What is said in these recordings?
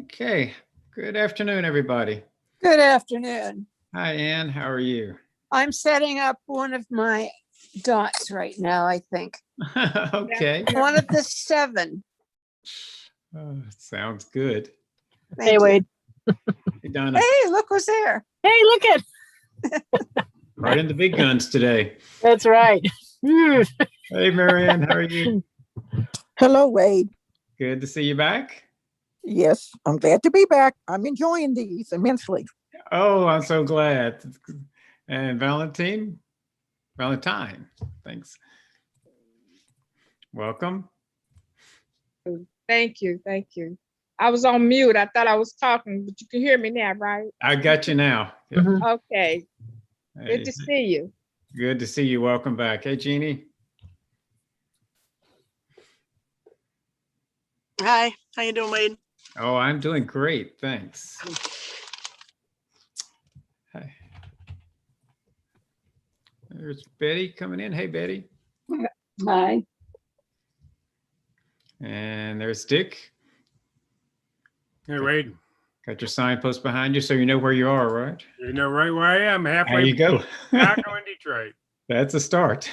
Okay, good afternoon, everybody. Good afternoon. Hi, Ann. How are you? I'm setting up one of my dots right now, I think. Okay. One of the 7. Sounds good. Thank Hey, you. Wade. Hey, Donna. Hey, look who's there. Hey, look at Right in the big guns today. that's right. Hey, Marianne. How are you? Hello, Wade. Good to see you back. Yes, I'm glad to be back. I'm enjoying these immensely. Oh, I'm so glad. And Valentine, thanks. Welcome. Thank you. Thank you. I was on mute. I thought I was talking, but you can hear me now, right? I got you now. Yeah. Mhm. Okay. Hey, Good to see you. good to see you. Welcome back. Hey, Jeannie. Hi, how you doing, Wade? Oh, I'm doing great. Thanks. Hi. There's Betty coming in. Hey, Betty. Hi. And there's Dick. Hey, Wade, Got your signpost behind you so you know where you are, right? you know right where I am, There halfway you go. between Chicago and Detroit. That's a start.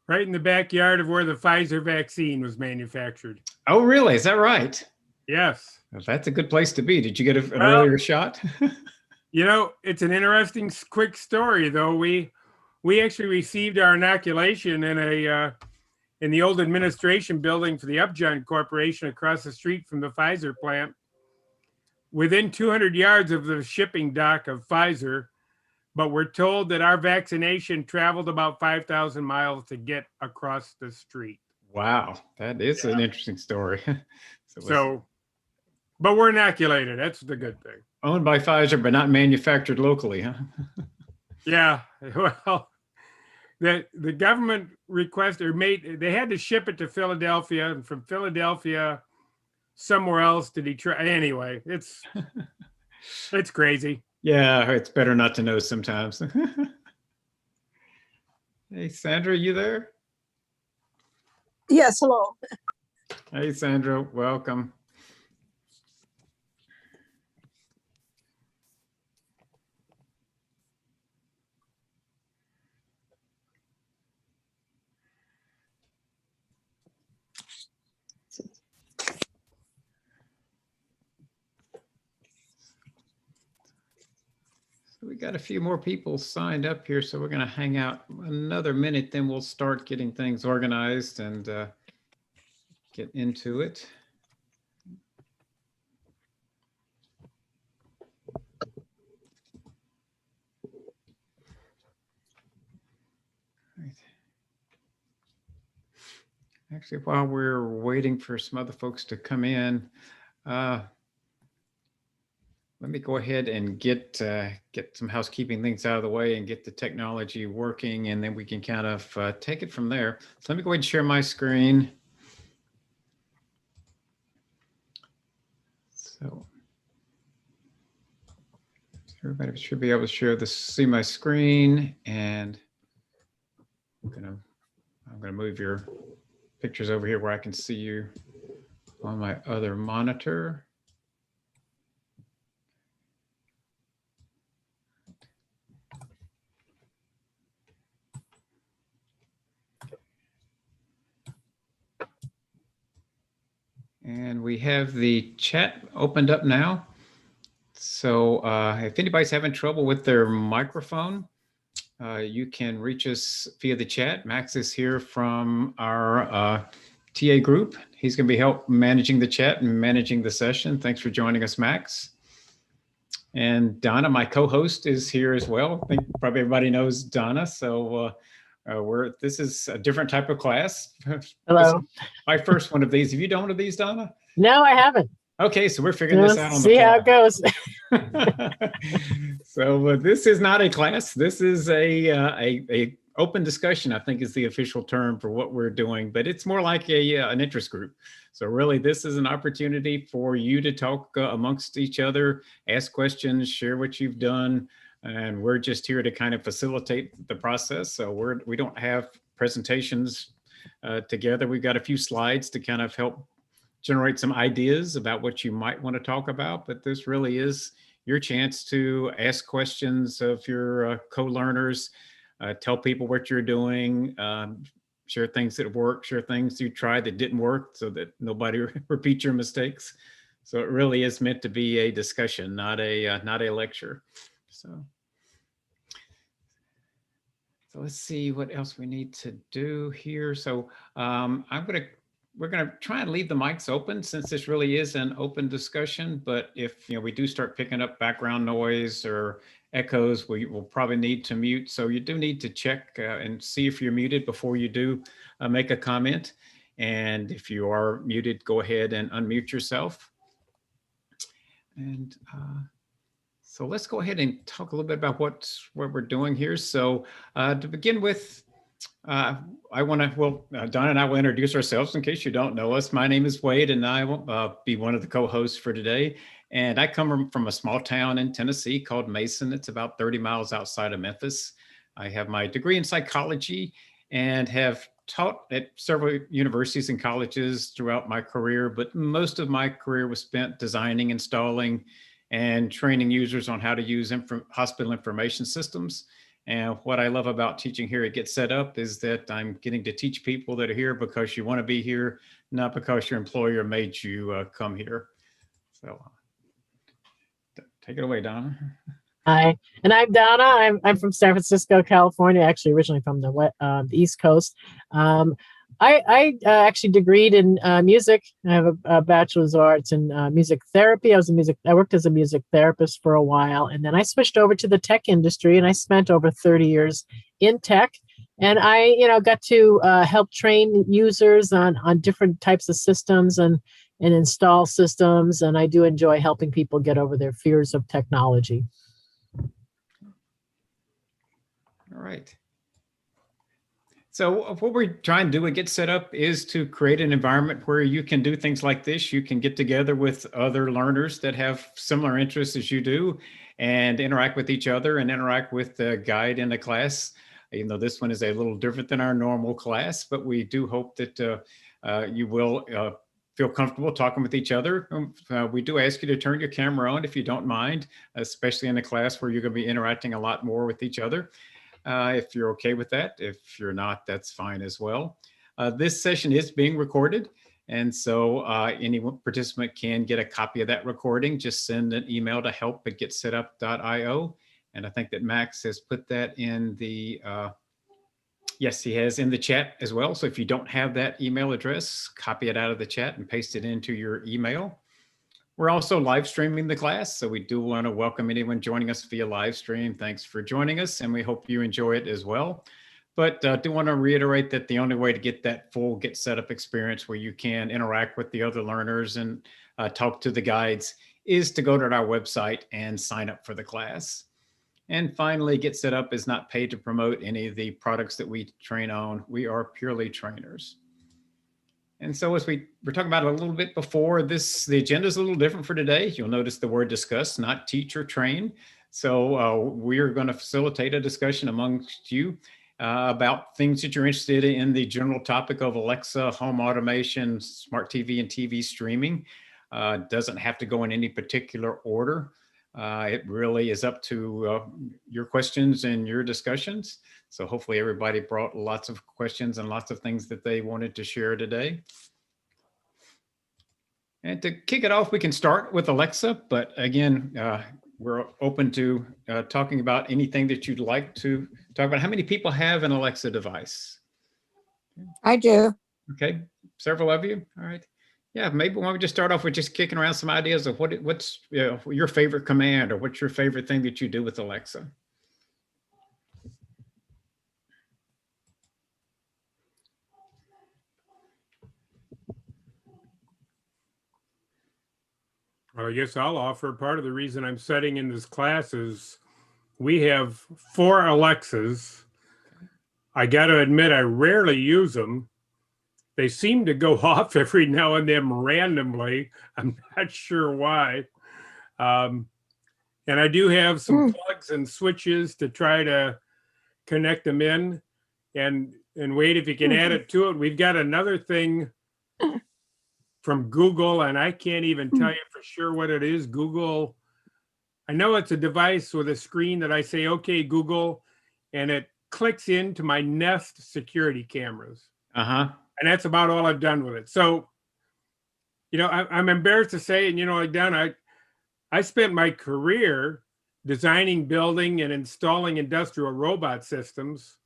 Right in the backyard of where the Pfizer vaccine was manufactured. Oh, really? Is that right? Yes. Well, that's a good place to be. Did you get an Well- earlier shot? You know, it's an interesting, quick story, though. We actually received our inoculation in the old administration building for the Upjohn Corporation across the street from the Pfizer plant, within 200 yards of the shipping dock of Pfizer. But we're told that our vaccination traveled about 5,000 miles to get across the street. Wow, that is an interesting story. So, but we're inoculated. That's the good thing. Owned by Pfizer, but not manufactured locally, huh? Yeah. Well, the government requested or made, they had to ship it to Philadelphia, and from Philadelphia somewhere else to Detroit. Anyway, it's crazy. Yeah, it's better not to know sometimes. Hey, Sandra, you there? Yes, hello. Hey, Sandra, welcome. So we got a few more people signed up here, so we're going to hang out another minute, then we'll start getting things organized and get into it. Right. Actually, while we're waiting for some other folks to come in, let me go ahead and get some housekeeping things out of the way and get the technology working, and then we can kind of take it from there. So let me go ahead and share my screen. So everybody should be able to share this, see my screen, and I'm gonna move your pictures over here where I can see you on my other monitor. And we have the chat opened up now. So if anybody's having trouble with their microphone, you can reach us via the chat. Max is here from our TA group. He's going to be help managing the chat and managing the session. Thanks for joining us, Max. And Donna, my co-host, is here as well. I think probably everybody knows Donna. So this is a different type of class. Hello. My first one of these. Have you done one of these, Donna? No, I haven't. Okay, so we're figuring this out on the See how fly. it goes. So this is not a class. This is a open discussion, I think is the official term for what we're doing, but it's more like an interest group. So really, this is an opportunity for you to talk amongst each other, ask questions, share what you've done, and we're just here to kind of facilitate the process. So we don't have presentations together. We've got a few slides to kind of help generate some ideas about what you might want to talk about, but this really is your chance to ask questions of your co-learners, tell people what you're doing, share things that work, share things you tried that didn't work so that nobody repeats your mistakes. So it really is meant to be a discussion, not a lecture. So let's see what else we need to do here. So we're gonna try and leave the mics open since this really is an open discussion. But if we do start picking up background noise or echoes, we will probably need to mute. So you do need to check and see if you're muted before you do make a comment. And if you are muted, go ahead and unmute yourself. And so let's go ahead and talk a little bit about what we're doing here. So to begin with, Donna and I will introduce ourselves in case you don't know us. My name is Wade, and I will be one of the co-hosts for today. And I come from a small town in Tennessee called Mason. It's about 30 miles outside of Memphis. I have my degree in psychology and have taught at several universities and colleges throughout my career, but most of my career was spent designing, installing, and training users on how to use hospital information systems. And what I love about teaching here at Get Set Up is that I'm getting to teach people that are here because you want to be here, not because your employer made you come here. So take it away, Donna. Hi, and I'm Donna. I'm from San Francisco, California, actually originally from the East Coast. I actually degreed in music. I have a bachelor's of arts in music therapy. I worked as a music therapist for a while, and then I switched over to the tech industry, and I spent over 30 years in tech. And I, got to help train users on different types of systems and install systems. And I do enjoy helping people get over their fears of technology. All right. So what we're trying to do and Get Set Up is to create an environment where you can do things like this. You can get together with other learners that have similar interests as you do and interact with each other and interact with the guide in the class. Even though this one is a little different than our normal class, but we do hope that you will feel comfortable talking with each other. We do ask you to turn your camera on if you don't mind, especially in a class where you're going to be interacting a lot more with each other. If you're okay with that. If you're not, that's fine as well. This session is being recorded. And so any participant can get a copy of that recording. Just send an email to help@getsetup.io. And I think that Max has put that in the, yes, he has in the chat as well. So if you don't have that email address, copy it out of the chat and paste it into your email. We're also live streaming the class, so we do want to welcome anyone joining us via live stream. Thanks for joining us, and we hope you enjoy it as well. But I do want to reiterate that the only way to get that full Get Set Up experience where you can interact with the other learners and talk to the guides is to go to our website and sign up for the class. And finally, Get Set Up is not paid to promote any of the products that we train on. We are purely trainers. And so as we were talking about a little bit before, the agenda is a little different for today. You'll notice the word discuss, not teach or train. So we're going to facilitate a discussion amongst you about things that you're interested in the general topic of Alexa, home automation, smart TV, and TV streaming. Doesn't have to go in any particular order. It really is up to your questions and your discussions. So hopefully everybody brought lots of questions and lots of things that they wanted to share today. And to kick it off, we can start with Alexa, but again, we're open to talking about anything that you'd like to talk about. How many people have an Alexa device? I do. Okay, several of you, all right. Yeah, maybe why don't we just start off with just kicking around some ideas of what's your favorite command or what's your favorite thing that you do with Alexa? I guess I'll offer part of the reason I'm setting in this class is we have 4 Alexas. I got to admit, I rarely use them. They seem to go off every now and then randomly. I'm not sure why. And I do have some plugs and switches to try to connect them in. And And Wade, if you can add it to it, we've got another thing from Google, and I can't even tell you for sure what it is. Google, I know it's a device with a screen that I say, okay, Google, and it clicks into my Nest security cameras. Uh-huh. And that's about all I've done with it. So, I'm embarrassed to say, and like Donna, I spent my career designing, building, and installing industrial robot systems.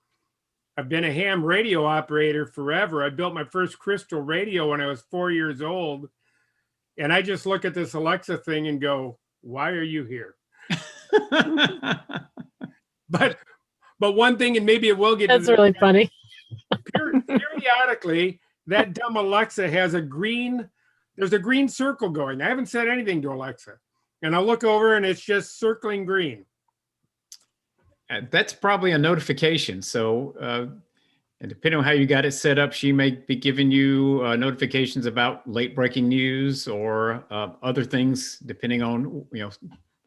I've been a ham radio operator forever. I built my first crystal radio when I was 4 years old. And I just look at this Alexa thing and go, why are you here? But one thing, and maybe it will get That's to really funny. periodically, that dumb Alexa has there's a green circle going. I haven't said anything to Alexa. And I'll look over and it's just circling green. That's probably a notification. So, and depending on how you got it set up, she may be giving you notifications about late breaking news or other things, depending on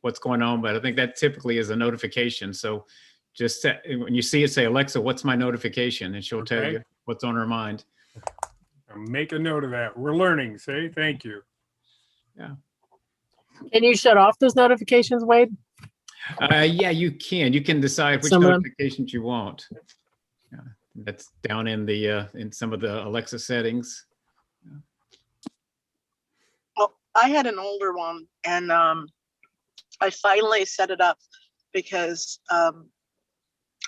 what's going on. But I think that typically is a notification. So, just when you see it, say, Alexa, what's my notification? And she'll tell you what's on her mind. I'll make a note of that. We're learning. Say thank you. Yeah. Can you shut off those notifications, Wade? Yeah, you can. You can decide which Some of them. notifications you want. Yeah, that's down in the in some of the Alexa settings. Well, I had an older one, and I finally set it up because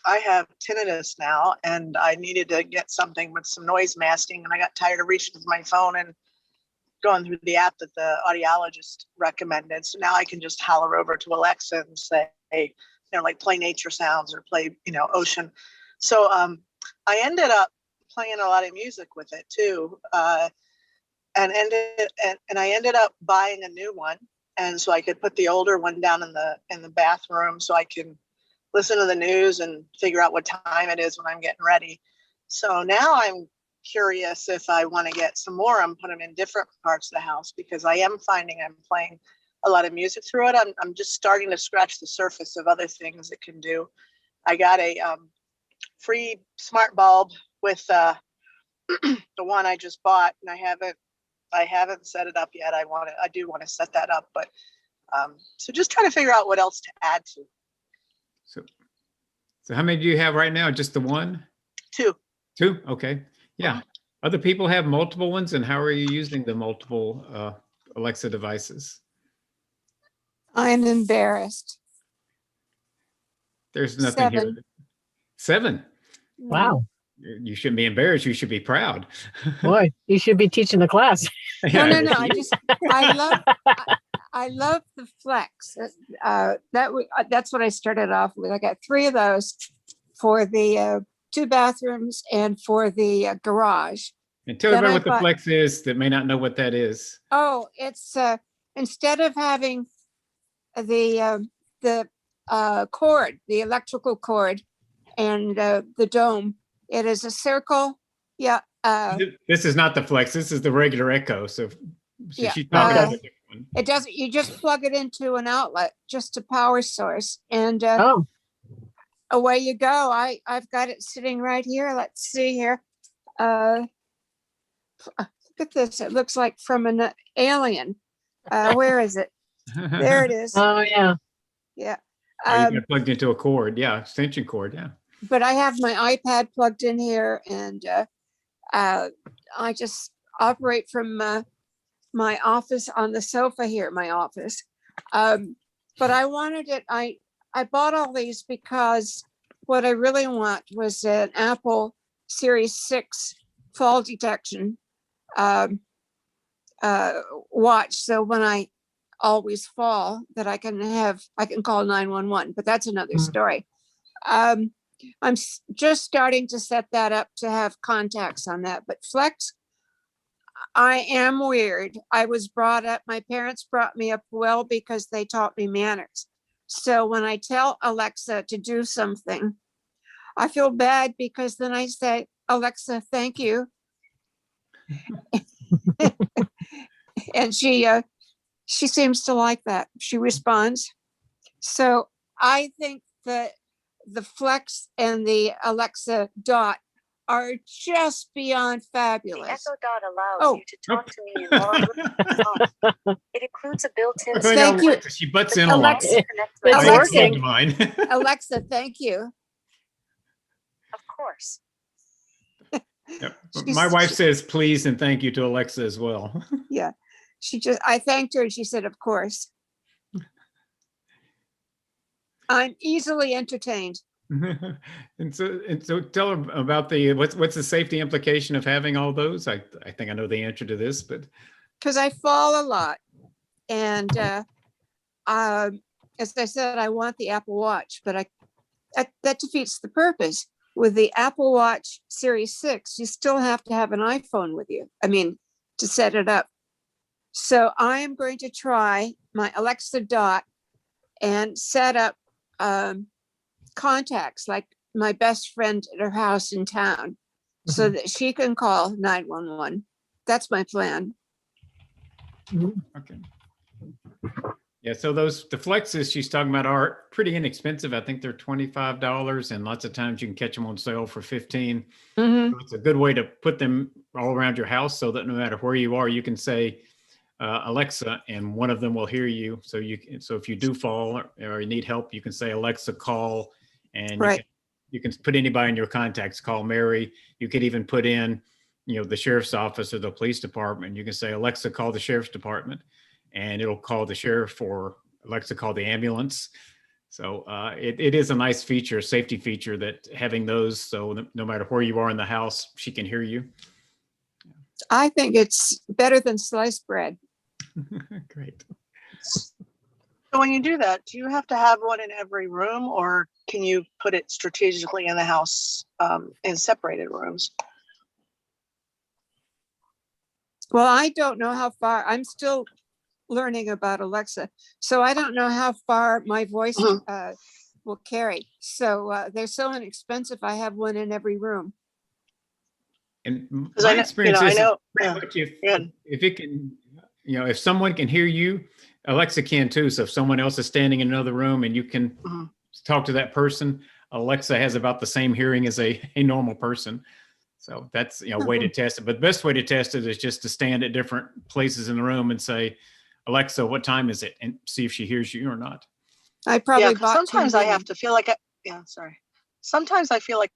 I have tinnitus now, and I needed to get something with some noise masking, and I got tired of reaching for my phone and going through the app that the audiologist recommended. So now I can just holler over to Alexa and say, like play nature sounds or play, ocean. So I ended up playing a lot of music with it too, and I ended up buying a new one, and so I could put the older one down in the bathroom so I can listen to the news and figure out what time it is when I'm getting ready. So now I'm curious if I want to get some more and put them in different parts of the house, because I am finding I'm playing a lot of music through it. I'm just starting to scratch the surface of other things it can do. I got a free smart bulb with the one I just bought, and I haven't set it up yet. I do want to set that up, but so just trying to figure out what else to add to. So how many do you have right now? Just the one? Two. Okay. Yeah. Other people have multiple ones, and how are you using the multiple Alexa devices? I'm embarrassed. There's nothing here. 7. Wow. You shouldn't be embarrassed. You should be proud. Boy, you should be teaching the class. No. I love the Flex. That's what I started off with. I got 3 of those for the 2 bathrooms and for the garage. And tell everybody what the Flex is that may not know what that is. Oh, it's instead of having the cord, the electrical cord, and the dome, it is a circle. Yeah. This is not the Flex. This is the regular Echo. So Yeah, she's talking about a different one. it doesn't. You just plug it into an outlet, just a power source, and Oh, away you go. I've got it sitting right here. Let's see here. Look at this. It looks like from an alien. Where is it? There it is. oh yeah. Yeah. You got it plugged into a cord. Yeah. Extension cord. Yeah. But I have my iPad plugged in here, and I just operate from my office on the sofa here, my office. But I wanted it. I bought all these because what I really want was an Apple Series 6 fall detection watch. So when I always fall, that I can call 911, but that's another story. I'm just starting to set that up to have contacts on that. But Flex, I am weird. I was brought up, my parents brought me up well because they taught me manners. So when I tell Alexa to do something, I feel bad because then I say, Alexa, thank you. And she seems to like that. She responds. So I think that the Flex and the Alexa Dot are just beyond The fabulous. Echo Dot allows Oh. you to talk to me in long range. It includes a built-in. I Thank know you. she butts in a lot. Alexa, Connect it's to I a Alexa. working. to mine. Alexa, thank you. Of course. Yep. She's- My wife says please and thank you to Alexa as well. Yeah, I thanked her and she said, of course. I'm easily entertained. And so tell her about what's the safety implication of having all those? I think I know the answer to this, but Because I fall a lot. And as I said, I want the Apple Watch, but that defeats the purpose. With the Apple Watch Series 6, you still have to have an iPhone with you. I mean, to set it up. So I am going to try my Alexa Dot and set up contacts, like my best friend at her house in town, so that she can call 911. That's my plan. okay. Yeah, so the Flexes she's talking about are pretty inexpensive. I think they're $25, and lots of times you can catch them on sale for $15. Mhm. So it's a good way to put them all around your house so that no matter where you are, you can say Alexa, and one of them will hear you. So if you do fall or you need help, you can say Alexa, call, and Right. you can put anybody in your contacts. Call Mary. You could even put in, the sheriff's office or the police department. You can say Alexa, call the sheriff's department, and it'll call the sheriff, or Alexa, call the ambulance. So it is a nice feature, safety feature, that having those, so no matter where you are in the house, she can hear you. I think it's better than sliced bread. Great. So when you do that, do you have to have one in every room, or can you put it strategically in the house in separated rooms? Well, I don't know how far, I'm still learning about Alexa, so I don't know how far my voice will carry. So they're so inexpensive, I have one in every room. And 'Cause my I know- experience I is know- pretty yeah, much if good. it can, if someone can hear you, Alexa can too. So if someone else is standing in another room and you can Mhm. talk to that person, Alexa has about the same hearing as a normal person. So that's a way to test it. But the best way to test it is just to stand at different places in the room and say, Alexa, what time is it? And see if she hears you or not. I probably Yeah, 'cause bought too sometimes I many. have to feel like sorry. Sometimes I feel like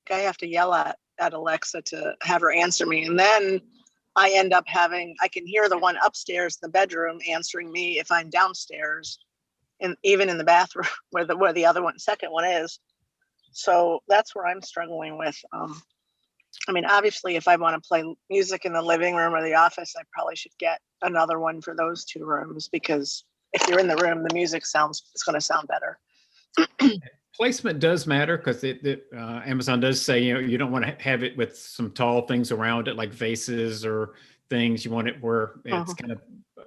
I have to yell at Alexa to have her answer me, and then I end up I can hear the one upstairs in the bedroom answering me if I'm downstairs, and even in the bathroom where the other second one is. So that's where I'm struggling with. I mean, obviously, if I want to play music in the living room or the office, I probably should get another one for those two rooms, because if you're in the room, the music it's going to sound better. Placement does matter, because Amazon does say, you don't want to have it with some tall things around it, like vases or things. You want it where it's kind of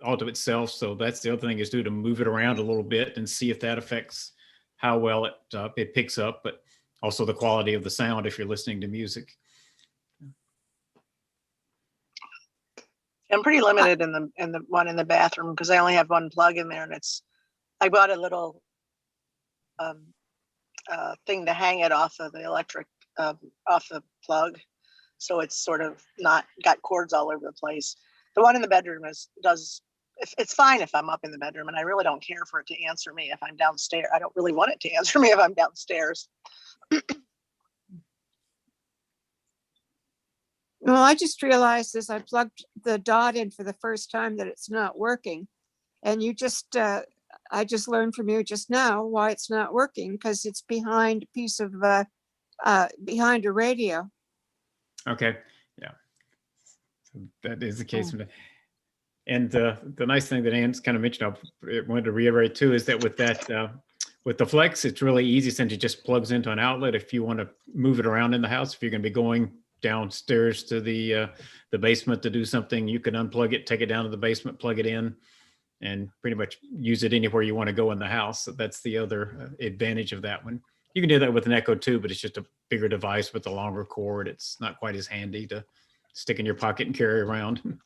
all to itself. So that's the other thing, is to move it around a little bit and see if that affects how well it picks up, but also the quality of the sound if you're listening to music. I'm pretty limited in the one in the bathroom, because I only have one plug in there, and I bought a little thing to hang it off of the electric, off the plug. So it's sort of not got cords all over the place. The one in the bedroom it's fine if I'm up in the bedroom, and I really don't care for it to answer me if I'm downstairs. I don't really want it to answer me if I'm downstairs. Well, I just realized as I plugged the Dot in for the first time that it's not working. And I just learned from you just now why it's not working, because it's behind a piece of, behind a radio. Okay. Yeah. So that is the case. And the nice thing that Ann's kind of mentioned, I wanted to reiterate too, is that with the Flex, it's really easy, since it just plugs into an outlet. If you want to move it around in the house, if you're going to be going downstairs to the basement to do something, you can unplug it, take it down to the basement, plug it in, and pretty much use it anywhere you want to go in the house. So that's the other advantage of that one. You can do that with an Echo too, but it's just a bigger device with a longer cord. It's not quite as handy to stick in your pocket and carry around.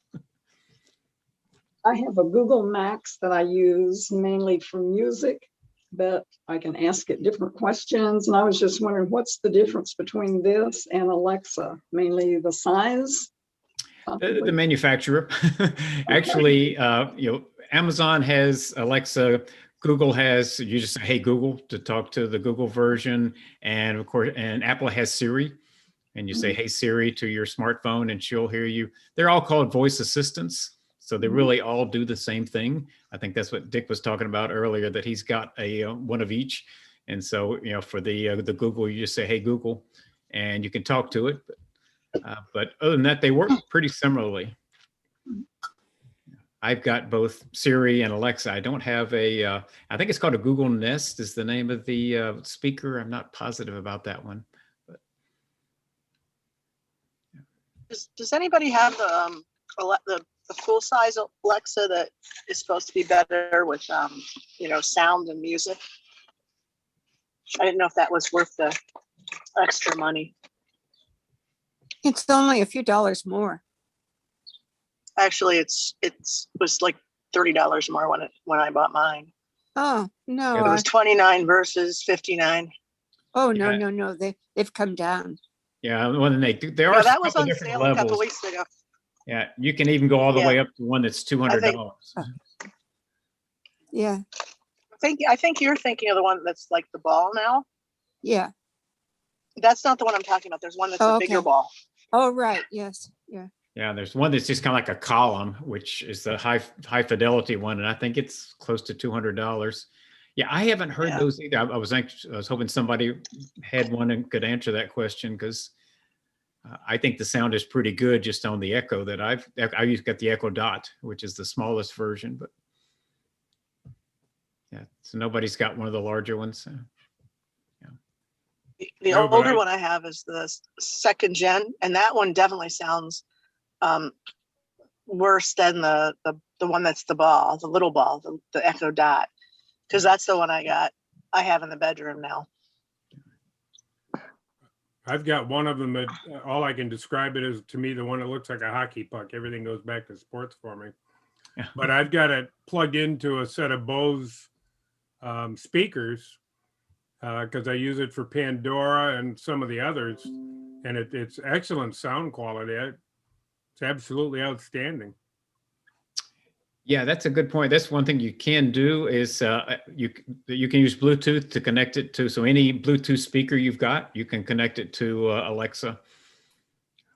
I have a Google Max that I use mainly for music. but I can ask it different questions. And I was just wondering, what's the difference between this and Alexa? Mainly the size? The manufacturer. Actually, Amazon has Alexa, Google has, you just say, hey, Google, to talk to the Google version. And of course, and Apple has Siri. And you say, hey, Siri, to your smartphone, and she'll hear you. They're all called voice assistants. So they really all do the same thing. I think that's what Dick was talking about earlier, that he's got a one of each. And so, for the Google, you just say, hey, Google, and you can talk to it. But other than that, they work pretty similarly. I've got both Siri and Alexa. I don't have I think it's called a Google Nest is the name of the speaker. I'm not positive about that one. Does anybody have the full size Alexa that is supposed to be better with sound and music? I didn't know if that was worth the extra money. It's only a few dollars more. Actually, it was like $30 more when I bought mine. Oh, no. It was 29 versus 59. Oh, no, Yeah. no. They've come down. Yeah, well, then there No, are that a was couple on different sale a couple levels. weeks ago. Yeah, you can even go all the Yeah. way up to one that's $200. Yeah. I think you're thinking of the one that's like the ball now. Yeah. That's not the one I'm talking about. There's one that's a bigger Okay. ball. Oh, right. Yes. Yeah. Yeah, there's one that's just kind of like a column, which is the high fidelity one, and I think it's close to $200. Yeah, I haven't heard Yeah. those either. I was hoping somebody had one and could answer that question, because I think the sound is pretty good just on the Echo that I got the Echo Dot, which is the smallest version, but yeah, so nobody's got one of the larger ones. The No, but older one I have is the second gen, and that one definitely sounds worse than the one that's the ball, the little ball, the Echo Dot, because that's the one I have in the bedroom now. I've got one of them, but all I can describe it is, to me, the one that looks like a hockey puck. Everything goes back to sports for me. Yeah. But I've got it plugged into a set of Bose speakers because I use it for Pandora and some of the others, and it's excellent sound quality. It's absolutely outstanding. Yeah, that's a good point. That's one thing you can do is you can use Bluetooth to connect it to. So any Bluetooth speaker you've got, you can connect it to Alexa.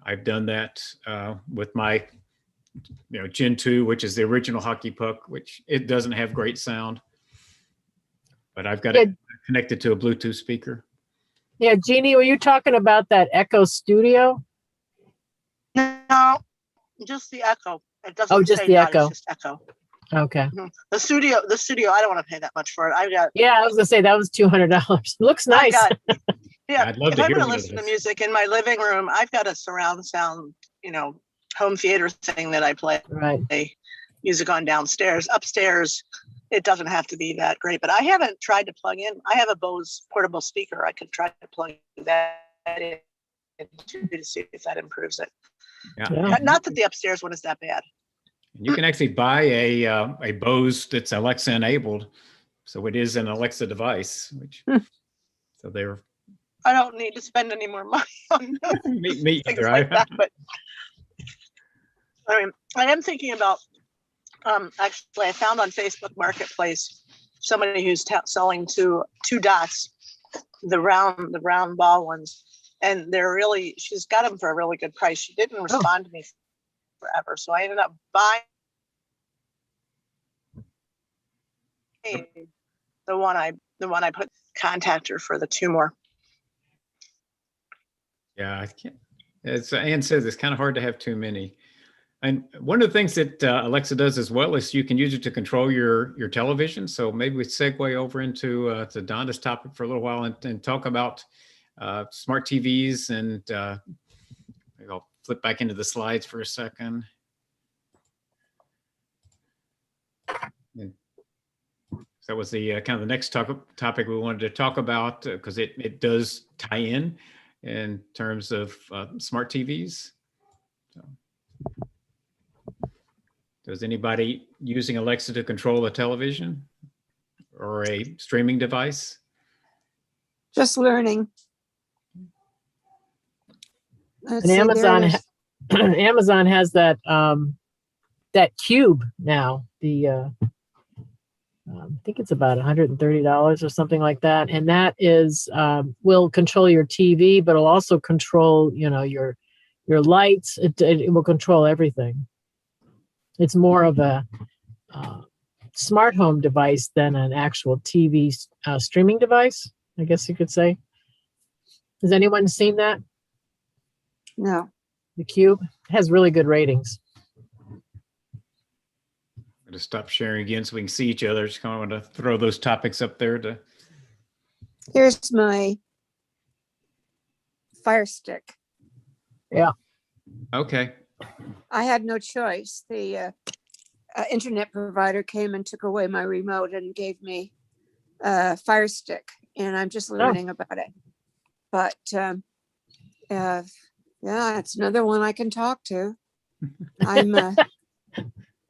I've done that with my Gen 2, which is the original hockey puck, which it doesn't have great sound, but I've got it connected to a Bluetooth speaker. Yeah, Jeannie, were you talking about that Echo Studio? No, just the Echo. It doesn't just say the Dot, Echo. it's just Echo. Okay. Mhm. The studio, I don't want to pay that much for it. Yeah, I was gonna say that was $200. Looks nice. Yeah, I'd love if to I'm hear going to one of listen to those. music in my living room, I've got a surround sound, home theater thing that I play Right. music on downstairs. Upstairs, it doesn't have to be that great, but I haven't tried to plug in. I have a Bose portable speaker. I could try to plug that in to see if that improves it. Yeah. Not that the upstairs one is that bad. And you can actually buy a Bose that's Alexa enabled, so it is an Alexa device. So they're. I don't need to spend any more money on me things either. like that, but I mean, I am thinking about. Actually, I found on Facebook Marketplace somebody who's selling two dots, the round ball ones, and she's got them for a really good price. She didn't respond to me forever, so I ended up buying the one I put contact her for the two more. Yeah, I can't. As Ann says, it's kind of hard to have too many. And one of the things that Alexa does as well is you can use it to control your television. So maybe we segue over into to Donna's topic for a little while and talk about smart TVs. And maybe I'll flip back into the slides for a second. And that was the kind of the next topic we wanted to talk about because it does tie in terms of smart TVs. So. Is anybody using Alexa to control a television? or a streaming device? Just learning. Let's And see, Amazon, there's- Amazon has that that cube now. I think it's about $130 or something like that, and that is will control your TV, but it'll also control your lights. It will control everything. It's more of a smart home device than an actual TV streaming device, I guess you could say. Has anyone seen that? No. The Cube has really good ratings. I'm going to stop sharing again so we can see each other. Just kind of want to throw those topics up there to. Here's my Fire Stick. Yeah. Okay. I had no choice. The internet provider came and took away my remote and gave me a Fire Stick, and I'm just learning about it. But yeah, it's another one I can talk to. I'm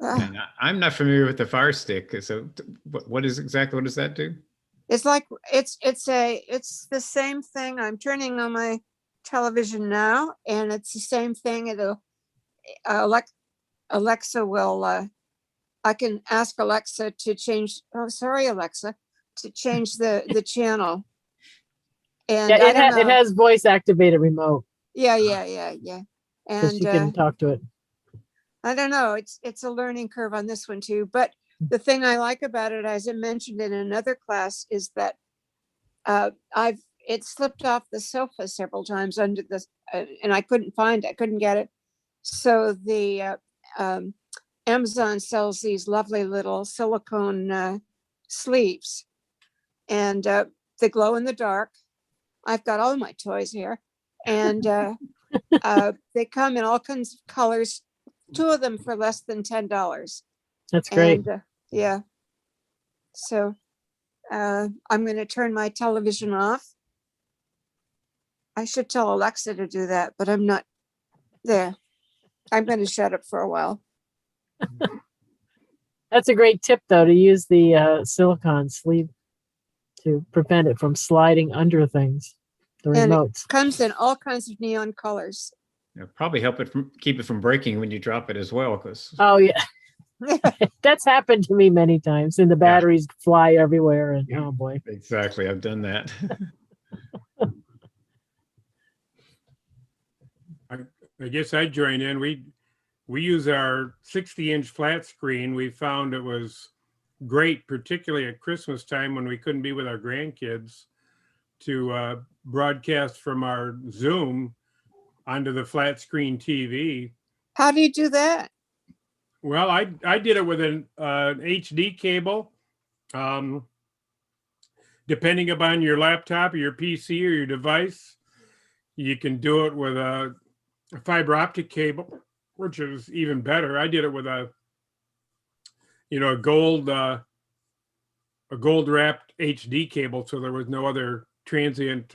And I'm not familiar with the Fire Stick. So what does that do? it's like it's the same thing. I'm turning on my television now, and it's the same thing. It'll Alexa will I can ask Alexa to change, oh, sorry, Alexa, to change the channel. And Yeah, I don't know. it has voice activated remote, Yeah. so And you can talk to it. I don't know. It's a learning curve on this one too. But the thing I like about it, as I mentioned in another class, is that it slipped off the sofa several times under the, and I couldn't get it. So the Amazon sells these lovely little silicone sleeves, and they glow in the dark. I've got all my toys here, and they come in all kinds of colors. 2 of them for less than $10. That's great. And yeah. So I'm going to turn my television off. I should tell Alexa to do that, but I'm not there. I'm going to shut up for a while. That's a great tip, though, to use the silicone sleeve to prevent it from sliding under things, the And remotes. it comes in all kinds of neon colors. It'll probably help it keep it from breaking when you drop it as well. Because Oh, yeah. That's happened to me many times, and the batteries fly everywhere, and oh boy. exactly, I've done that. I guess I'd join in. We use our 60-inch flat screen. We found it was great, particularly at Christmas time when we couldn't be with our grandkids, to broadcast from our Zoom onto the flat screen TV. How do you do that? Well, I did it with an HD cable. Depending upon your laptop or your PC or your device, you can do it with a fiber optic cable, which is even better. I did it with a gold wrapped HD cable, so there was no other transient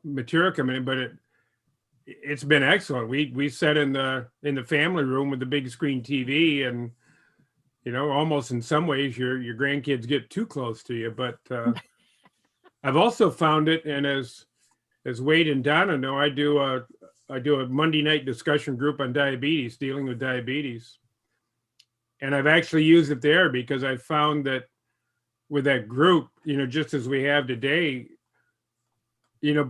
material coming in, but it's been excellent. We sat in the family room with the big screen TV, and almost in some ways your grandkids get too close to you. But I've also found it, and as Wade and Donna know, I do a Monday night discussion group on diabetes, dealing with diabetes, and I've actually used it there because I found that with that group, just as we have today,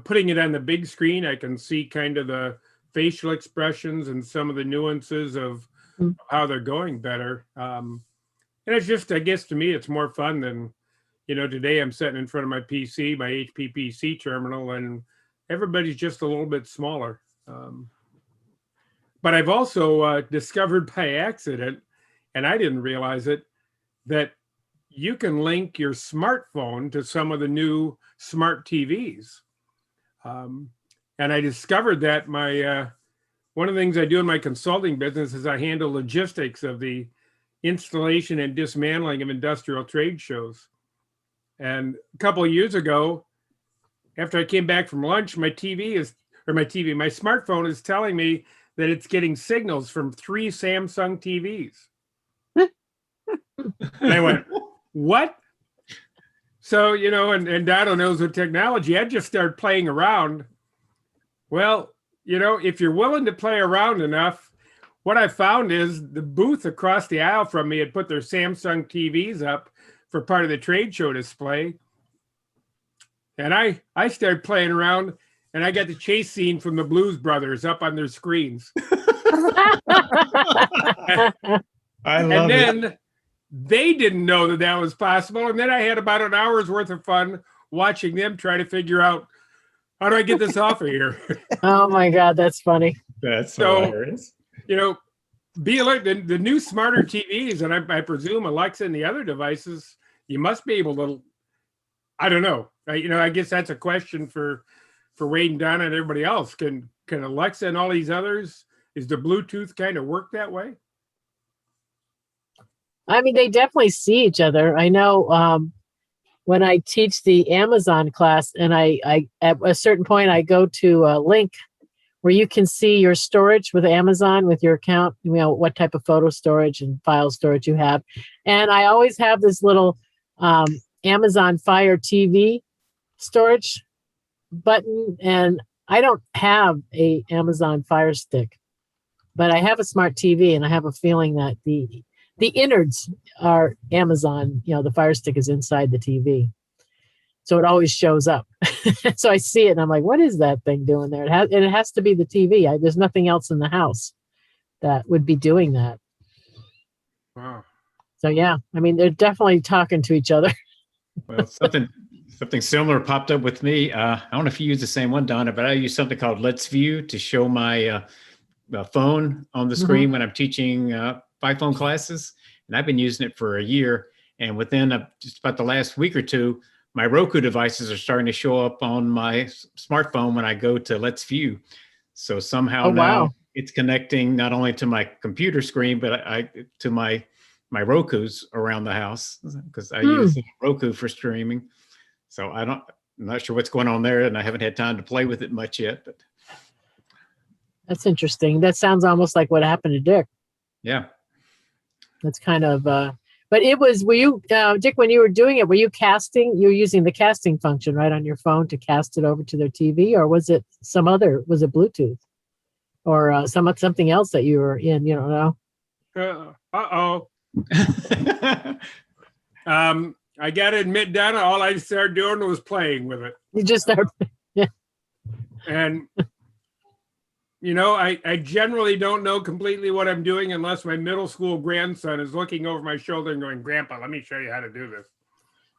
putting it on the big screen, I can see kind of the facial expressions and some of the nuances of how they're going better. And it's just, I guess to me, it's more fun than, today I'm sitting in front of my PC, my HP PC terminal, and everybody's just a little bit smaller. But I've also discovered by accident, and I didn't realize it, that you can link your smartphone to some of the new smart TVs. And I discovered that one of the things I do in my consulting business is I handle logistics of the installation and dismantling of industrial trade shows. And a couple of years ago, after I came back from lunch, my smartphone is telling me that it's getting signals from 3 Samsung TVs. And I went, what? So, you know, and Donna knows with technology, I just started playing around. Well, you know, if you're willing to play around enough, what I found is the booth across the aisle from me had put their Samsung TVs up for part of the trade show display. And I started playing around, and I got the chase scene from the Blues Brothers up on their screens. I love And it. then they didn't know that that was possible. And then I had about an hour's worth of fun watching them try to figure out, how do I get this off of here? Oh my God, that's funny. That's So, hilarious. You know, be alert. The new smarter TVs, and I presume Alexa and the other devices, you must be able to, I don't know. You know, I guess that's a question for Wade and Donna and everybody else. Can Alexa and all these others, is the Bluetooth kind of work that way? I mean, they definitely see each other. I know when I teach the Amazon class, and I at a certain point I go to a link where you can see your storage with Amazon with your account, you know, what type of photo storage and file storage you have. And I always have this little Amazon Fire TV storage button, and I don't have a Amazon Fire Stick, but I have a smart TV, and I have a feeling that the innards are Amazon. You know, the Fire Stick is inside the TV, so it always shows up. So I see it, and I'm like, "What is that thing doing there?" It has to be the TV. There's nothing else in the house that would be doing that. Wow. So yeah, I mean, they're definitely talking to each other. Well, something similar popped up with me. I don't know if you use the same one, Donna, but I use something called Let's View to show my phone on the screen when I'm teaching 5-phone classes. And I've been using it for a year. And within just about the last week or two, my Roku devices are starting to show up on my smartphone when I go to Let's View. So somehow now it's connecting not only to my computer screen, but to my Rokus around the house, because I use Roku for streaming. So I'm not sure what's going on there, and I haven't had time to play with it much yet. But That's interesting. That sounds almost like what happened to Dick. yeah. That's kind of, but it was, were you, Dick, when you were doing it, were you casting, you were using the casting function, right, on your phone to cast it over to their TV, or was it was it Bluetooth or something else that you were in, you don't know? I got to admit, Donna, all I started doing was playing with it. You just start, yeah. And, you know, I generally don't know completely what I'm doing unless my middle school grandson is looking over my shoulder and going, "Grandpa, let me show you how to do this."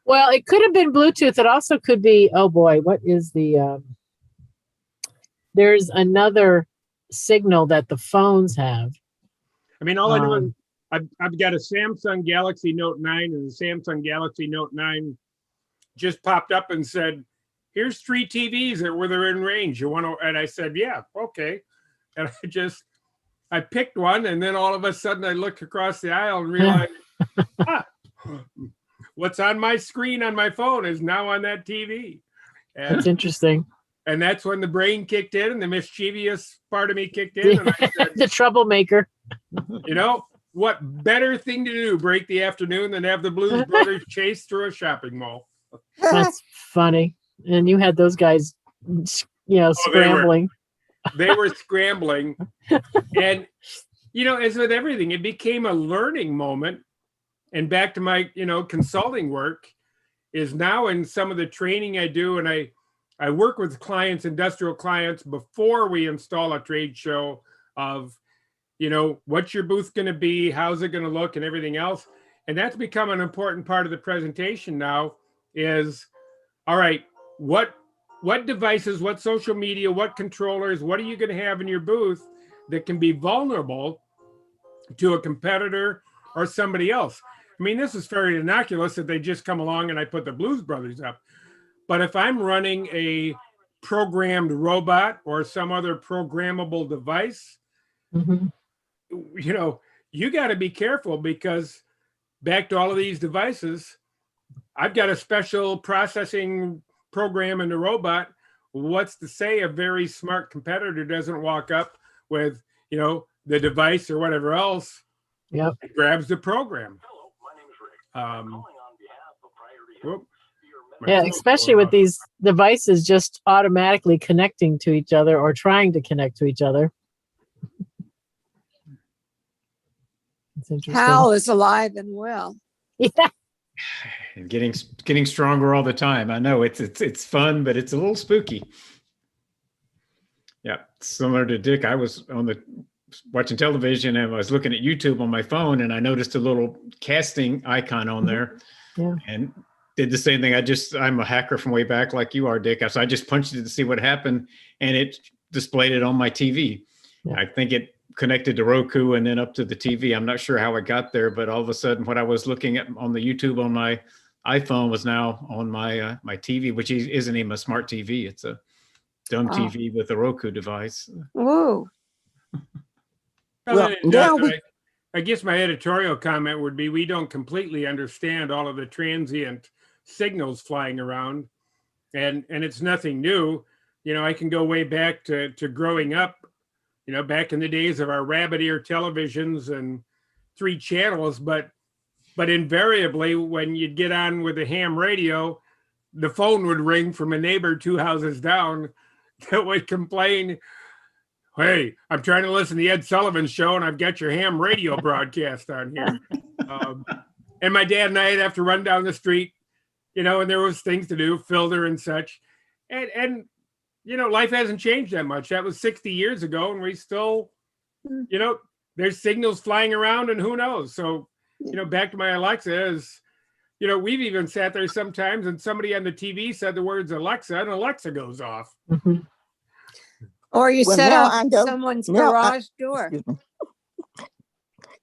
Well, it could have been Bluetooth. It also could be, oh boy, what is there's another signal that the phones have. I mean, all I know is I've got a Samsung Galaxy Note 9, and the Samsung Galaxy Note 9 just popped up and said, "Here's 3 TVs where they're in range. You want to?" And I said, "Yeah, okay." And I picked one, and then all of a sudden I looked across the aisle and realized, what's on my screen on my phone is now on that TV. And that's interesting. And that's when the brain kicked in and the mischievous part of me kicked in. And I said, the troublemaker. You know, what better thing to do, break the afternoon, than have the Blues Brothers chase through a shopping mall? That's funny. And you had those guys, you know, scrambling. They were scrambling. And, you know, as with everything, it became a learning moment. And back to my, you know, consulting work is now in some of the training I do. And I work with clients, industrial clients, before we install a trade show of, you know, what's your booth going to be? How's it going to look and everything else? And that's become an important part of the presentation now is, all right, what devices, what social media, what controllers, what are you going to have in your booth that can be vulnerable to a competitor or somebody else? I mean, this is very innocuous that they just come along and I put the Blues Brothers up. But if I'm running a programmed robot or some other programmable device, you know, you got to be careful, because back to all of these devices, I've got a special processing program in the robot. What's to say a very smart competitor doesn't walk up with, you know, the device or whatever else, yep, grabs the program. Whoop, my Yeah, phone's especially going with off. these devices just automatically connecting to each other or trying to connect to each other. It's interesting. Hal is alive and well. Yeah. And getting stronger all the time. I know it's fun, but it's a little spooky. Yeah, similar to Dick. I was watching television and I was looking at YouTube on my phone, and I noticed a little casting icon on there. Yeah. And did the same thing. I'm a hacker from way back, like you are, Dick. So I just punched it to see what happened, and it displayed it on my TV. Yeah. I think it connected to Roku and then up to the TV. I'm not sure how it got there, but all of a sudden, what I was looking at on the YouTube on my iPhone was now on my my TV, which isn't even a smart TV. It's a dumb Wow. TV with a Roku device. Woo. Well, Well, now I guess my editorial comment would be we don't completely understand all of the transient signals flying around, and it's nothing new. You know, I can go way back to growing up, you know, back in the days of our rabbit ear televisions and 3 channels, but invariably when you'd get on with a ham radio, the phone would ring from a neighbor 2 houses down that would complain, "Hey, I'm trying to listen to the Ed Sullivan Show and I've got your ham radio broadcast on here." And my dad and I'd have to run down the street, you know, and there was things to do, filter and such. And you know, life hasn't changed that much. That was 60 years ago, and we still, you know, there's signals flying around and who knows. So, you know, back to my Alexa is, you know, we've even sat there sometimes and somebody on the TV said the words Alexa and Alexa goes off. Mhm. Or you Well, set now off I know- someone's now I- garage door.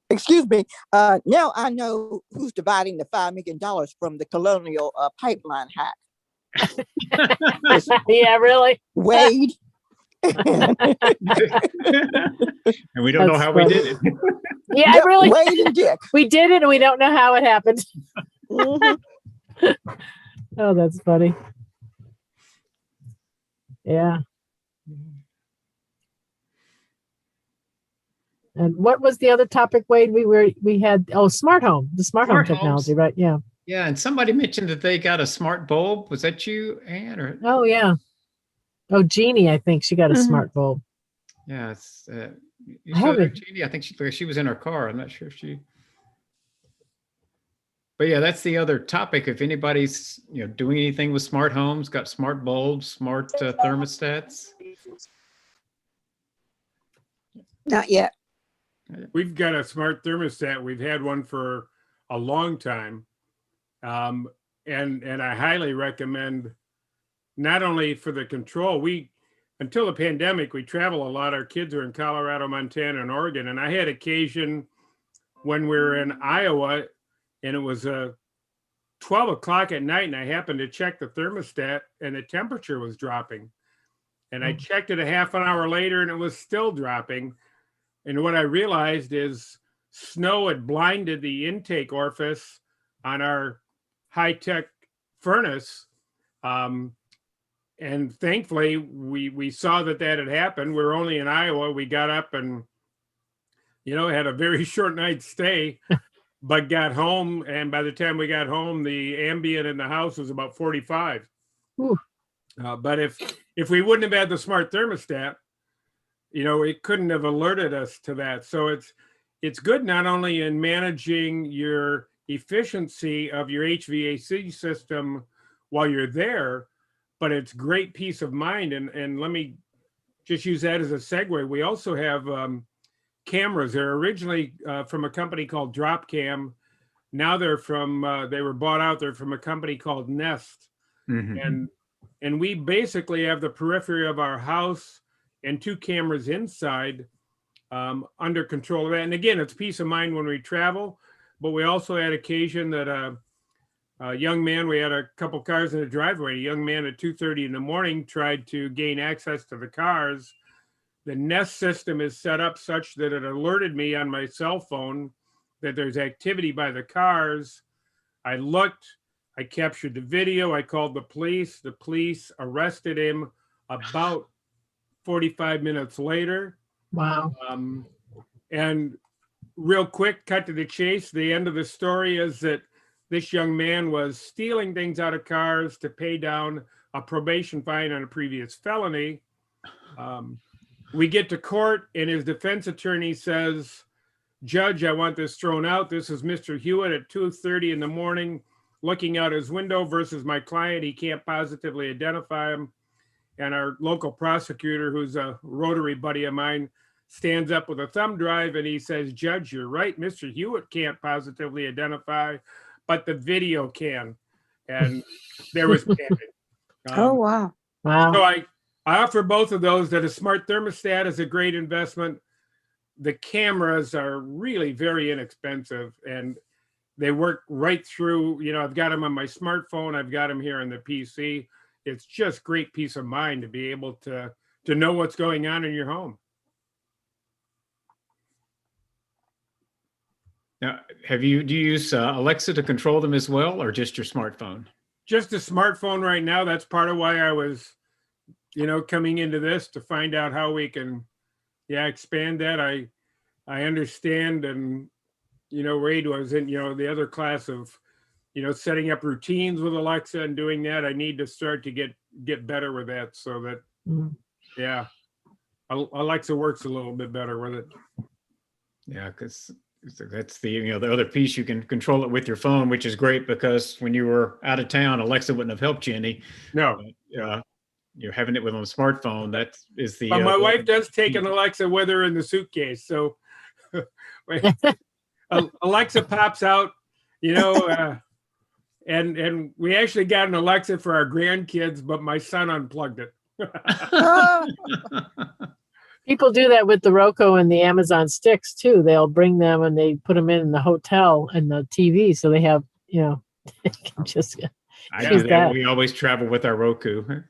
Excuse me. Now I know who's dividing the $5 million from the Colonial pipeline hack. Yeah, really. Wade. And we don't know That's how we funny. did it. Yeah, Yep, really. Wade and Dick. We did it and we don't know how it happened. Mhm. Oh, that's funny. Yeah. And what was the other topic, Wade? We had smart home, the smart home Smart homes. technology, right? Yeah. Yeah, and somebody mentioned that they got a smart bulb. Was that you, Ann? Or Oh, yeah. Oh, Jeannie, I think she got a Mhm. smart bulb. yeah, it's you I saw that, haven't- Jeannie? I think she was in her car. I'm not sure if she. But yeah, that's the other topic. If anybody's doing anything with smart homes, got smart bulbs, smart thermostats. Not yet. We've got a smart thermostat. We've had one for a long time. And I highly recommend, not only for the control, until the pandemic, we travel a lot. Our kids are in Colorado, Montana, and Oregon. And I had occasion when we were in Iowa and it was 12 o'clock at night and I happened to check the thermostat and the temperature was dropping. And I checked it a half an hour later and it was still dropping. And what I realized is snow had blinded the intake orifice on our high-tech furnace. And thankfully, we saw that had happened. We were only in Iowa. We got up and, had a very short night's stay, but got home. And by the time we got home, the ambient in the house was about 45. But if we wouldn't have had the smart thermostat, it couldn't have alerted us to that. So it's good not only in managing your efficiency of your HVAC system while you're there, but it's great peace of mind. And let me just use that as a segue. We also have cameras. They're originally from a company called Dropcam. Now they were bought out. They're from a company called Nest. Mm-hmm. And we basically have the periphery of our house and 2 cameras inside under control of that. And again, it's peace of mind when we travel, but we also had occasion that a young man, we had a couple cars in the driveway, a young man at 2:30 in the morning tried to gain access to the cars. The Nest system is set up such that it alerted me on my cell phone that there's activity by the cars. I looked, I captured the video, I called the police. The police arrested him about 45 minutes later. Wow. And real quick, cut to the chase. The end of the story is that this young man was stealing things out of cars to pay down a probation fine on a previous felony. We get to court and his defense attorney says, "Judge, I want this thrown out. This is Mr. Hewitt at 2:30 in the morning looking out his window versus my client. He can't positively identify him." And our local prosecutor, who's a Rotary buddy of mine, stands up with a thumb drive and he says, "Judge, you're right. Mr. Hewitt can't positively identify, but the video can." And there was panic. Oh, wow. Wow. So I offer both of those, that a smart thermostat is a great investment. The cameras are really very inexpensive and they work right through, you know, I've got them on my smartphone. I've got them here on the PC. It's just great peace of mind to be able to know what's going on in your home. Now, do you use Alexa to control them as well, or just your smartphone? Just a smartphone right now. That's part of why I was, you know, coming into this to find out how we can, expand that. I understand, and you know, Wade was in, you know, the other class of, you know, setting up routines with Alexa and doing that. I need to start to get better with that, so that, Alexa works a little bit better with it. Yeah, because that's the, you know, the other piece. You can control it with your phone, which is great, because when you were out of town, Alexa wouldn't have helped you any. No. You're having it with on a smartphone. That is the. But my wife does take an Alexa with her in the suitcase, so Alexa pops out, you know, and we actually got an Alexa for our grandkids, but my son unplugged it. People do that with the Roku and the Amazon sticks too. They'll bring them and they put them in the hotel and the TV, so they have, you know, just. I do that. We always travel with our Roku.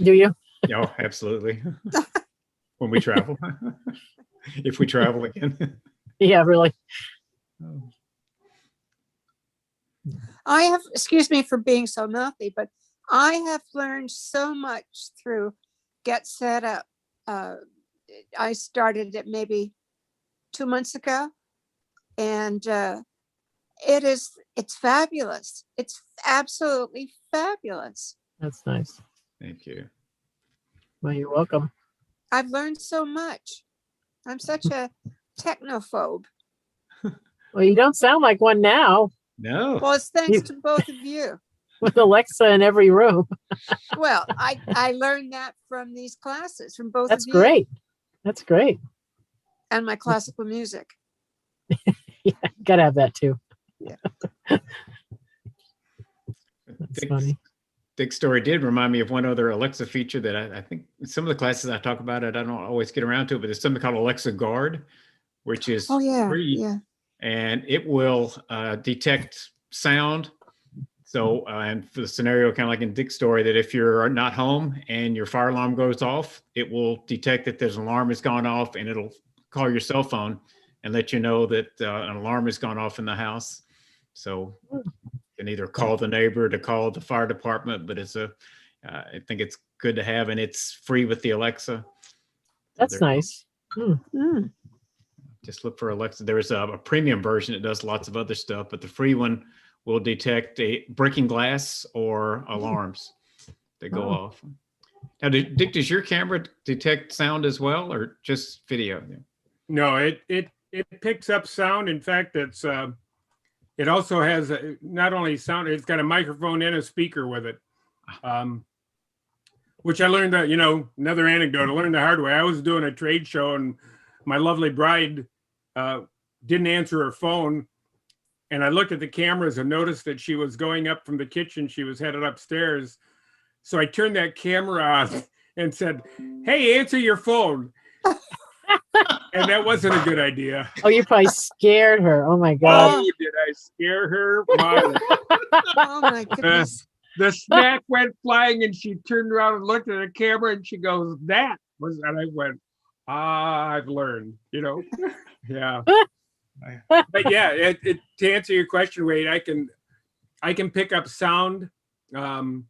Do you? Oh, absolutely. When we travel, if we travel again. Yeah, really. I have, excuse me for being so mouthy, but I have learned so much through Get Set Up. I started it maybe 2 months ago, and it's fabulous. It's absolutely fabulous. That's nice. Thank you. Well, you're welcome. I've learned so much. I'm such a technophobe. Well, you don't sound like one now. No. Well, it's thanks to both of you. With Alexa in every room. Well, I learned that from these classes, from both That's of you. great. That's great. And my classical music. Yeah, gotta have that too. Yeah. That's funny. Dick's story did remind me of one other Alexa feature that I think some of the classes I talk about it, I don't always get around to it, but there's something called Alexa Guard, which is free, and it will detect sound. So, and for the scenario, kind of like in Dick's story, that if you're not home and your fire alarm goes off, it will detect that there's an alarm has gone off, and it'll call your cell phone and let you know that an alarm has gone off in the house. So you can either call the neighbor to call the fire department, but it's I think it's good to have, and it's free with the Alexa. That's nice. Just look for Alexa. There's a premium version that does lots of other stuff, but the free one will detect a breaking glass or alarms that go off. Now, Dick, does your camera detect sound as well, or just video? No, it picks up sound. In fact, it also has not only sound, it's got a microphone and a speaker with it, which I learned that, you know, another anecdote, I learned the hard way. I was doing a trade show and my lovely bride didn't answer her phone. And I looked at the cameras and noticed that she was going up from the kitchen. She was headed upstairs. So I turned that camera on and said, "Hey, answer your phone." And that wasn't a good idea. Oh, you probably scared her. Oh my God. Oh, did I scare her? Oh my goodness. The snack went flying and she turned around and looked at the camera and she goes, "That was," and I went, I've learned, you know? Yeah. But yeah, to answer your question, Wade, I can pick up sound, and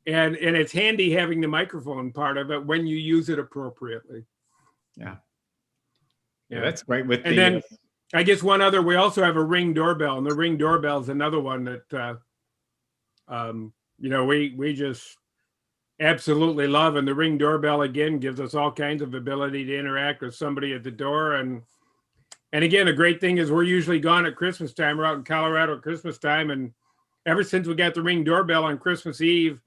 it's handy having the microphone part of it when you use it appropriately. Yeah, that's great. With and then I guess one other, we also have a Ring doorbell, and the Ring doorbell is another one that, we just absolutely love. And the Ring doorbell, again, gives us all kinds of ability to interact with somebody at the door. And again, a great thing is we're usually gone at Christmas time. We're out in Colorado at Christmas time. And ever since we got the Ring doorbell on Christmas Eve,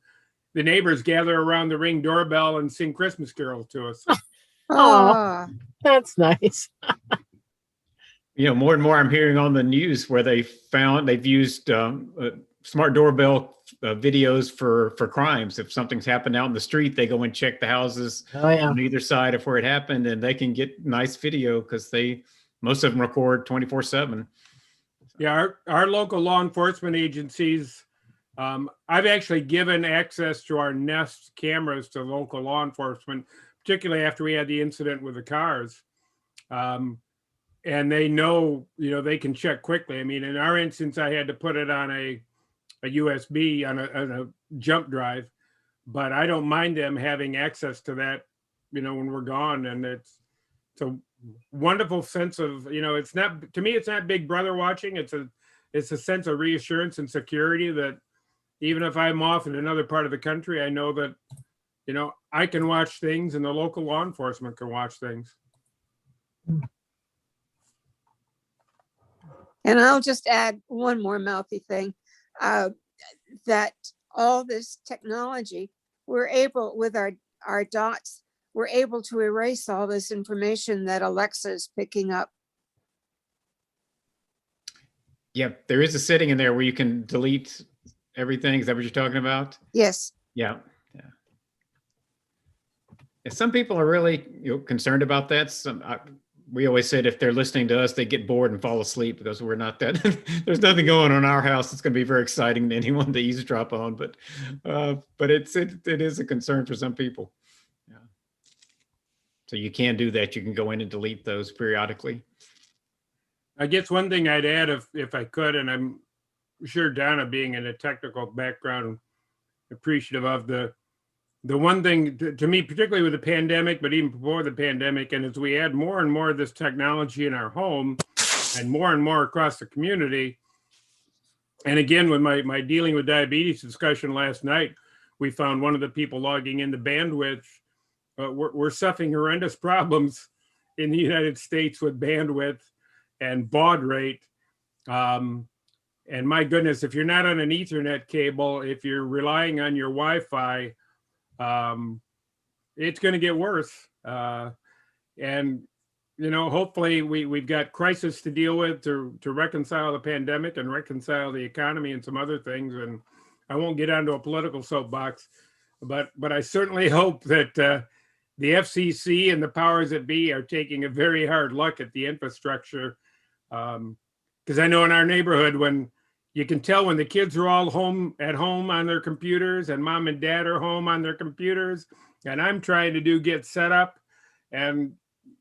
the neighbors gather around the Ring doorbell and sing Christmas carols to us. Oh, that's nice. More and more I'm hearing on the news where they've used smart doorbell videos for crimes. If something's happened out in the street, they go and check the houses on either side of where it happened, and they can get nice video because most of them record 24/7. Yeah, our local law enforcement agencies, I've actually given access to our Nest cameras to local law enforcement, particularly after we had the incident with the cars. And they know, they can check quickly. I mean, in our instance, I had to put it on a USB on a jump drive, but I don't mind them having access to that, when we're gone. And it's a wonderful sense of, it's not, to me, it's not Big Brother watching. It's a sense of reassurance and security that even if I'm off in another part of the country, I know that, I can watch things and the local law enforcement can watch things. And I'll just add one more mouthy thing, that all this technology, we're able, with our dots, we're able to erase all this information that Alexa is picking up. Yeah, there is a setting in there where you can delete everything. Is that what you're talking about? Yes. Yeah. And some people are really concerned about that. We always said if they're listening to us, they get bored and fall asleep because we're not that. There's nothing going on in our house that's going to be very exciting to anyone to eavesdrop on. But it is a concern for some people. Yeah. So you can do that. You can go in and delete those periodically. I guess one thing I'd add, if I could, and I'm sure Donna, being in a technical background, appreciative of the one thing to me, particularly with the pandemic, but even before the pandemic, and as we add more and more of this technology in our home and more across the community. And again, with my dealing with diabetes discussion last night, we found one of the people logging in the bandwidth. We're suffering horrendous problems in the United States with bandwidth and baud rate. And my goodness, if you're not on an Ethernet cable, if you're relying on your Wi-Fi, it's going to get worse. And, hopefully we've got crisis to deal with to reconcile the pandemic and reconcile the economy and some other things. And I won't get onto a political soapbox, but I certainly hope that the FCC and the powers that be are taking a very hard look at the infrastructure. Because I know in our neighborhood, when you can tell when the kids are all at home on their computers and mom and dad are home on their computers, and I'm trying to get set up, and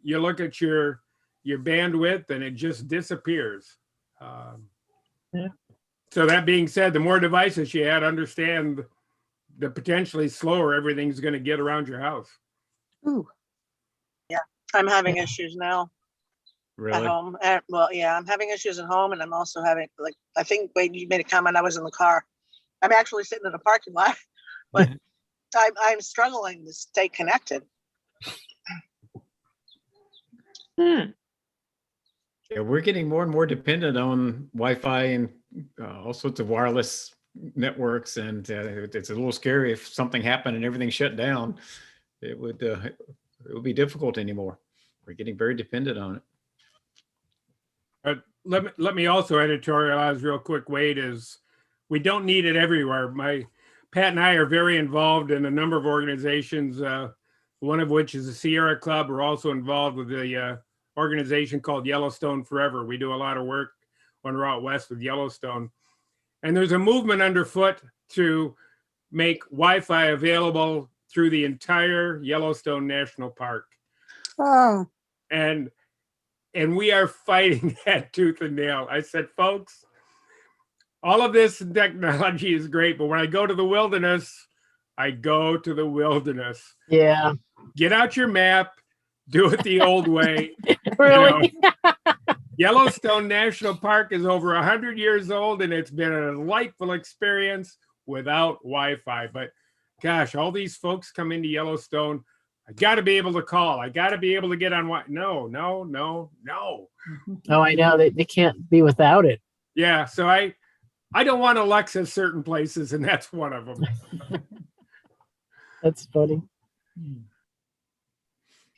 you look at your bandwidth and it just disappears. Yeah. So that being said, the more devices you add, understand the potentially slower everything's going to get around your house. Ooh. Yeah, I'm having issues now. Really? At home. Well, yeah, I'm having issues at home, and I'm also having, I think when you made a comment, I was in the car. I'm actually sitting in a parking lot, but I'm struggling to stay connected. Yeah, we're getting more and more dependent on Wi-Fi and all sorts of wireless networks, and it's a little scary if something happened and everything shut down. It would be difficult anymore. We're getting very dependent on it. Let me also editorialize real quick, Wade, is we don't need it everywhere. Pat and I are very involved in a number of organizations, one of which is the Sierra Club. We're also involved with the organization called Yellowstone Forever. We do a lot of work on Route West with Yellowstone. And there's a movement underfoot to make Wi-Fi available through the entire Yellowstone National Park. Oh. And we are fighting that tooth and nail. I said, folks, all of this technology is great, but when I go to the wilderness, I go to the wilderness. Yeah. Get out your map, do it the old way. Really? Yellowstone National Park is over 100 years old, and it's been a delightful experience without Wi-Fi. But gosh, all these folks come into Yellowstone. I got to be able to call. I got to be able to get on Wi-Fi. No. Oh, I know they can't be without it. Yeah, so I don't want Alexa certain places, and that's one of them. That's funny.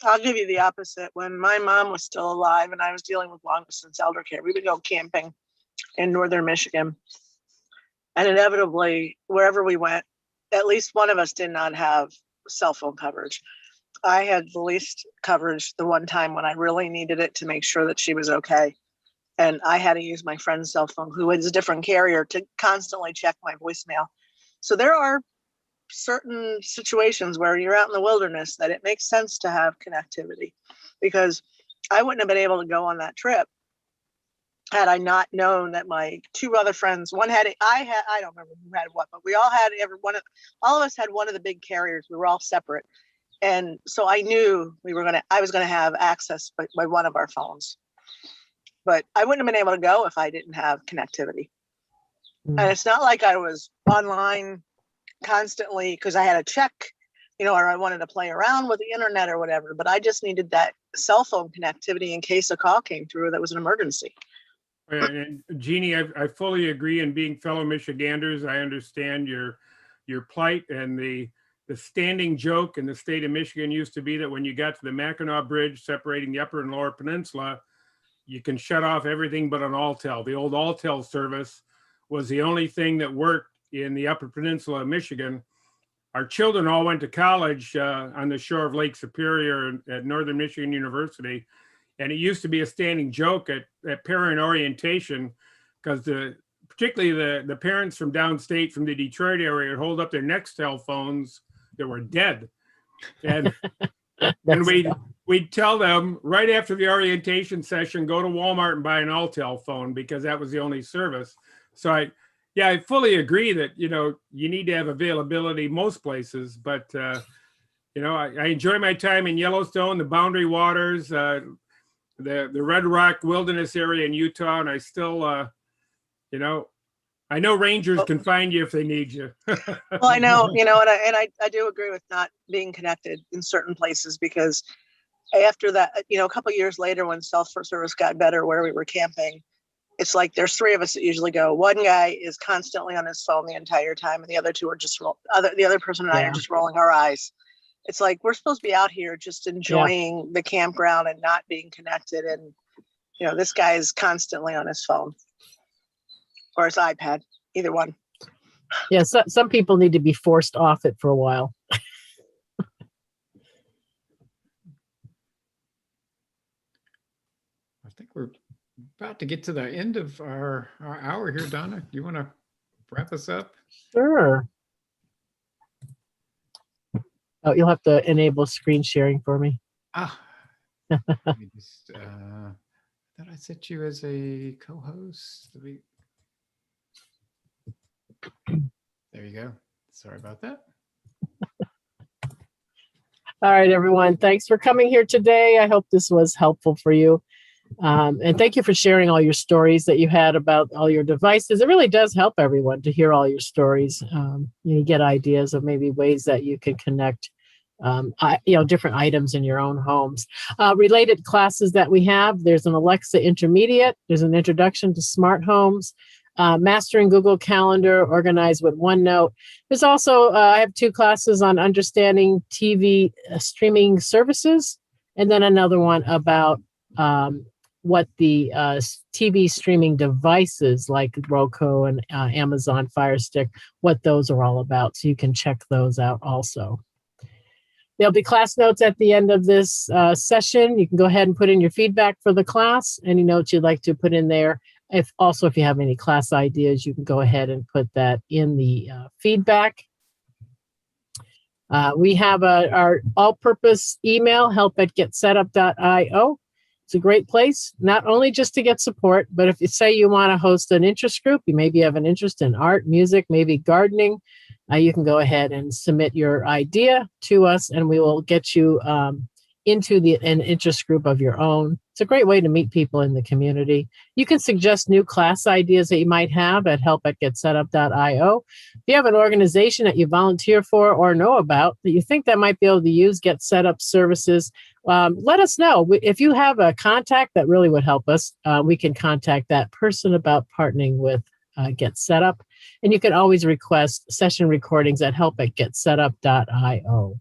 I'll give you the opposite. When my mom was still alive and I was dealing with long distance elder care, we would go camping in northern Michigan. And inevitably, wherever we went, at least one of us did not have cell phone coverage. I had the least coverage the one time when I really needed it to make sure that she was okay. And I had to use my friend's cell phone, who is a different carrier, to constantly check my voicemail. So there are certain situations where you're out in the wilderness that it makes sense to have connectivity, because I wouldn't have been able to go on that trip had I not known that my two other friends, I don't remember who had what, but we all had all of us had one of the big carriers. We were all separate. And so I knew I was going to have access by one of our phones, but I wouldn't have been able to go if I didn't have connectivity. And it's not like I was online constantly because I had to check, or I wanted to play around with the internet or whatever, but I just needed that cell phone connectivity in case a call came through that was an emergency. And Jeannie, I fully agree. And being fellow Michiganders, I understand your plight. And the standing joke in the state of Michigan used to be that when you got to the Mackinac Bridge separating the upper and lower peninsula, you can shut off everything but an Altel. The old Altel service was the only thing that worked in the upper peninsula of Michigan. Our children all went to college on the shore of Lake Superior at Northern Michigan University. And it used to be a standing joke at parent orientation, because particularly the parents from downstate, from the Detroit area, would hold up their Nextel phones that were dead. And we'd tell them right after the orientation session, go to Walmart and buy an Altel phone, because that was the only service. So I fully agree that, you need to have availability most places, but, I enjoy my time in Yellowstone, the Boundary Waters, the Red Rock Wilderness area in Utah. And I still, I know rangers can find you if they need you. Well, I know, and I do agree with not being connected in certain places, because after that, a couple of years later, when cell service got better where we were camping, it's like there's three of us that usually go. One guy is constantly on his phone the entire time, and the other two are just the other person and I are just rolling our eyes. It's like we're supposed to be out here just enjoying the campground and not being connected. And this guy is constantly on his phone or his iPad, either one. Yeah, some people need to be forced off it for a while. I think we're about to get to the end of our hour here, Donna. Do you want to wrap us up? Sure. Oh, you'll have to enable screen sharing for me. Let me just, thought I set you as a co-host. There you go. Sorry about that. All right, everyone. Thanks for coming here today. I hope this was helpful for you. And thank you for sharing all your stories that you had about all your devices. It really does help everyone to hear all your stories. You get ideas of maybe ways that you can connect, different items in your own homes. Related classes that we have, there's an Alexa Intermediate, there's an Introduction to Smart Homes, Mastering Google Calendar, Organized with OneNote. There's also, I have 2 classes on understanding TV streaming services, and then another one about what the TV streaming devices like Roku and Amazon Fire Stick, what those are all about. So you can check those out also. There'll be class notes at the end of this session. You can go ahead and put in your feedback for the class, any notes you'd like to put in there. If you have any class ideas, you can go ahead and put that in the feedback. We have our all-purpose email, help@getsetup.io. It's a great place, not only just to get support, but if you say you want to host an interest group, you maybe have an interest in art, music, maybe gardening, you can go ahead and submit your idea to us, and we will get you into an interest group of your own. It's a great way to meet people in the community. You can suggest new class ideas that you might have at help@getsetup.io. If you have an organization that you volunteer for or know about that you think that might be able to use Get Set Up services, let us know. If you have a contact that really would help us, we can contact that person about partnering with Get Set Up. And you can always request session recordings at help@getsetup.io.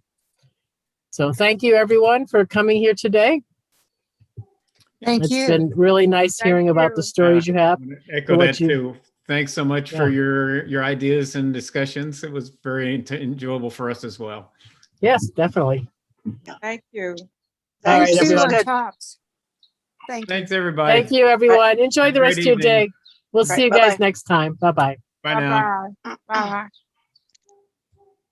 So thank you, everyone, for coming here today. Thank It's you. been really nice Thank hearing about the you. stories you have. I'm gonna echo for what that you- too. Thanks so much for your ideas and discussions. It was very enjoyable for us as well. Yes, definitely. Thank you. All right, Thanks, everyone. everyone. Talks. Thank you. Thanks, everybody. Thank you, everyone. Enjoy Have the a rest great of your evening. day. We'll Right, see you guys bye-bye. next time. Bye-bye. Bye now. Bye-bye. Bye.